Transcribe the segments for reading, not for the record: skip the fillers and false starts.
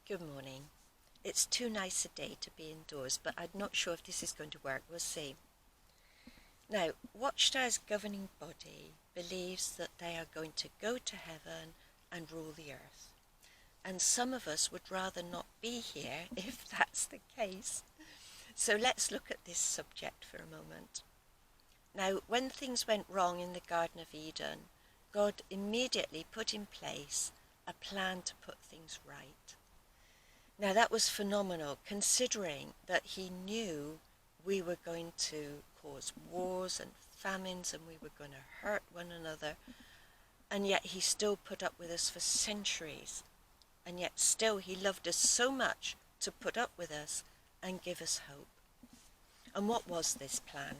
Good morning. It's too nice a day to be indoors, but I'm not sure if this is going to work. We'll see. Now, Watchtower's governing body believes that they are going to go to heaven and rule the earth. And some of us would rather not be here if that's the case. So let's look at this subject for a moment. Now, when things went wrong in the Garden of Eden, God immediately put in place a plan to put things right. Now that was phenomenal, considering that he knew we were going to cause wars and famines and we were going to hurt one another, and yet he still put up with us for centuries, and yet still he loved us so much to put up with us and give us hope. And what was this plan?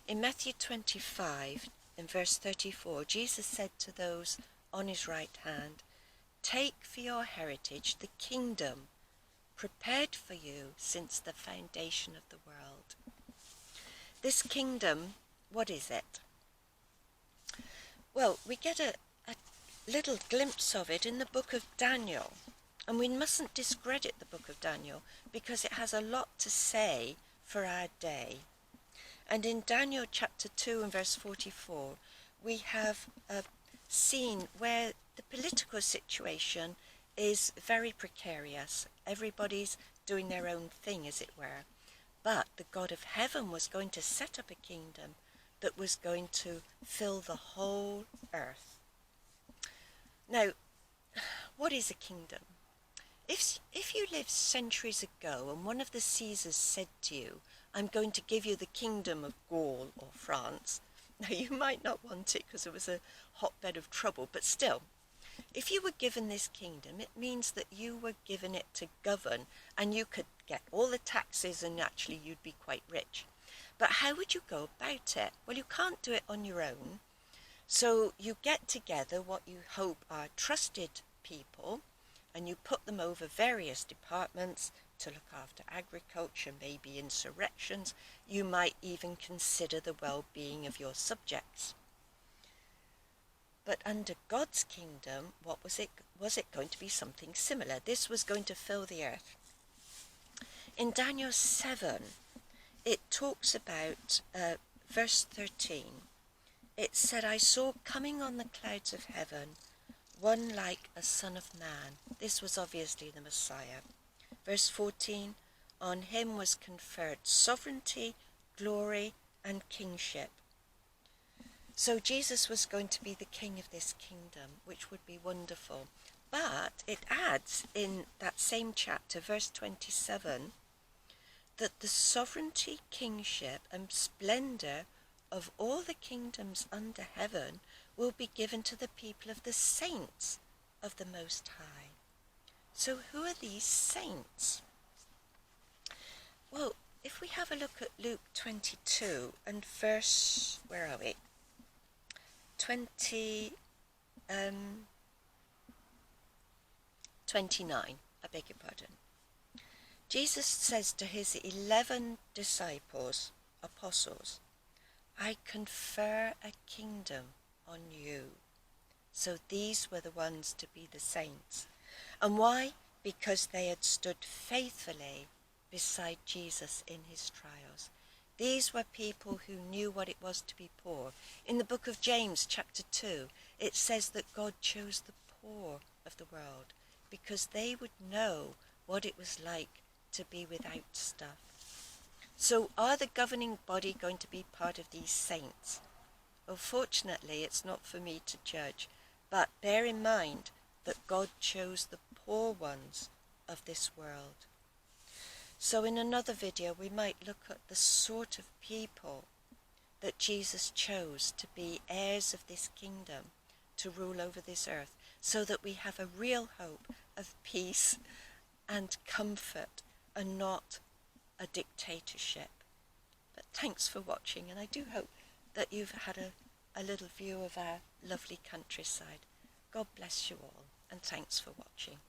In Matthew 25, in verse 34, Jesus said to those on his right hand, "Take for your heritage the kingdom prepared for you since the foundation of the world." This kingdom, what is it? Well, we get a little glimpse of it in the book of Daniel. And we mustn't discredit the book of Daniel because it has a lot to say for our day. And in Daniel chapter 2 and verse 44, we have a scene where the political situation is very precarious. Everybody's doing their own thing, as it were. But the God of heaven was going to set up a kingdom that was going to fill the whole earth. Now, what is a kingdom? If you lived centuries ago and one of the Caesars said to you, "I'm going to give you the kingdom of Gaul or France," now you might not want it because it was a hotbed of trouble, but still, if you were given this kingdom, it means that you were given it to govern, and you could get all the taxes and actually you'd be quite rich. But how would you go about it? Well, you can't do it on your own. So you get together what you hope are trusted people, and you put them over various departments to look after agriculture, maybe insurrections. You might even consider the well-being of your subjects. But under God's kingdom, what was it? Was it going to be something similar? This was going to fill the earth. In Daniel 7, it talks about verse 13. It said, "I saw coming on the clouds of heaven one like a son of man." This was obviously the Messiah. Verse 14, "On him was conferred sovereignty, glory, and kingship." So Jesus was going to be the king of this kingdom, which would be wonderful. But it adds in that same chapter, verse 27, that the sovereignty, kingship, and splendor of all the kingdoms under heaven will be given to the people of the saints of the Most High. So who are these saints? Well, if we have a look at Luke 22 and verse, where are we? 29, I beg your pardon. Jesus says to his 11 disciples, apostles, "I confer a kingdom on you." So these were the ones to be the saints. And why? Because they had stood faithfully beside Jesus in his trials. These were people who knew what it was to be poor. In the book of James, chapter 2, it says that God chose the poor of the world because they would know what it was like to be without stuff. So are the governing body going to be part of these saints? Well, fortunately, it's not for me to judge, but bear in mind that God chose the poor ones of this world. So in another video, we might look at the sort of people that Jesus chose to be heirs of this kingdom, to rule over this earth, so that we have a real hope of peace and comfort and not a dictatorship. But thanks for watching, and I do hope that you've had a little view of our lovely countryside. God bless you all, and thanks for watching.